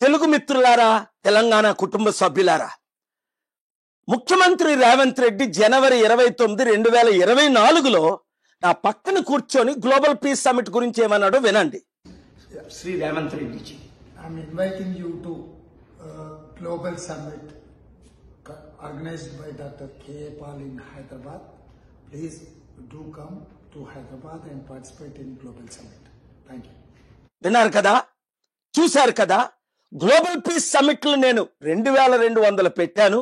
తెలుగు మిత్రులారా, తెలంగాణ కుటుంబ సభ్యులారా, ముఖ్యమంత్రి రేవంత్ రెడ్డి జనవరి 29, 2024లో నా పక్కన కూర్చొని గ్లోబల్ పీస్ సమిట్ గురించి ఏమన్నాడో వినండి. Shri Revanth Reddy ji, I'm inviting you to Global Summit organized by Dr. K. Paul in Hyderabad. Please do come to Hyderabad and participate in Global Summit. Thank you. విన్నారు కదా, చూశారు కదా. గ్లోబల్ పీస్ సమిట్లు నేను 2200 పెట్టాను.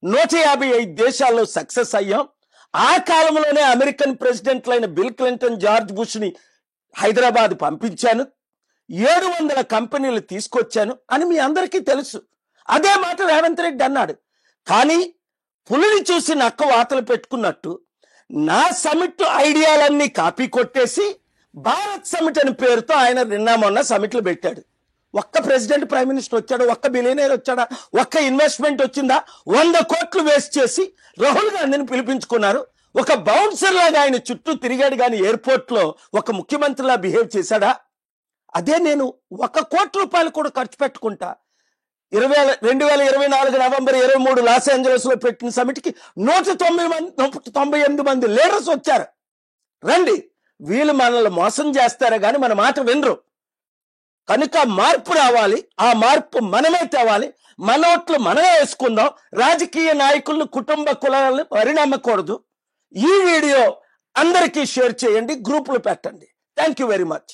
155 దేశాల్లో సక్సెస్ అయ్యాం. ఆ కాలంలోనే అమెరికన్ ప్రెసిడెంట్లైన బిల్ క్లింటన్, జార్జ్ బుష్ ని హైదరాబాద్ పంపించాను. 700 కంపెనీలు తీసుకొచ్చాను అని మీ అందరికీ తెలుసు. అదే మాట రేవంత్ రెడ్డి అన్నాడు. కానీ పులిని చూసి నక్క వాతలు పెట్టుకున్నట్టు నా సమిట్ ఐడియాలన్నీ కాపీ కొట్టేసి భారత్ సమిట్ అని పేరుతో ఆయన నిన్న మొన్న సమిట్లు పెట్టాడు. ఒక్క ప్రెసిడెంట్, ప్రైమ్ మినిస్టర్ వచ్చాడు? ఒక్క బిలియనీర్ వచ్చాడా? ఒక్క ఇన్వెస్ట్మెంట్ వచ్చిందా? 100 కోట్లు వేస్ట్ చేసి రాహుల్ గాంధీని పిలిపించుకున్నారు. ఒక బౌన్సర్ లాగా ఆయన చుట్టూ తిరిగాడు, కానీ ఎయిర్పోర్ట్ లో ఒక ముఖ్యమంత్రిలా బిహేవ్ చేశాడా? అదే నేను 1 కోటి రూపాయలు కూడా ఖర్చు పెట్టుకుంటా 2024 నవంబర్ 23 లాస్ ఏంజలస్ లో పెట్టిన సమిట్కి 198 మంది లీడర్స్ వచ్చారు. రండి, వీళ్ళు మనల్ని మోసం చేస్తారా కానీ మన మాట వినరు. కనుక మార్పు రావాలి. ఆ మార్పు మనమే తేవాలి. మన ఓట్లు మనమే వేసుకుందాం. రాజకీయ నాయకులను, కుటుంబ కులాలను పరిణామకూడదు. ఈ వీడియో అందరికీ షేర్ చేయండి, గ్రూపులు పెట్టండి. Thank you very much.